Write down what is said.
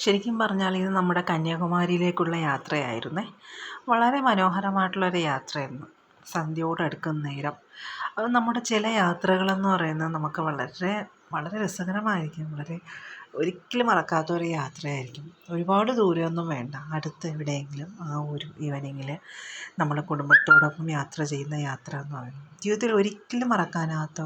ശരിക്കും പറഞ്ഞാൽ ഇത് നമ്മുടെ കന്യാകുമാരിയിലേക്കുള്ള യാത്രയായിരുന്നേ. വളരെ മനോഹരമായിട്ടുള്ളൊരു യാത്രയായിരുന്നു. സന്ധ്യയോടടുക്കുന്ന നേരം അത് നമ്മുടെ ചില യാത്രകളെന്ന് പറയുന്നത് നമുക്ക് വളരെ വളരെ രസകരമായിരിക്കും. ഒരിക്കലും മറക്കാത്തൊരു യാത്രയായിരിക്കും. ഒരുപാട് ദൂരമൊന്നും വേണ്ട, അടുത്ത് എവിടെയെങ്കിലും ആ ഒരു ഈവനിങ്ങിൽ നമ്മൾ കുടുംബത്തോടൊപ്പം യാത്ര ചെയ്യുന്ന യാത്ര എന്ന് പറയുന്നത് ജീവിതത്തിൽ ഒരിക്കലും മറക്കാനാകാത്ത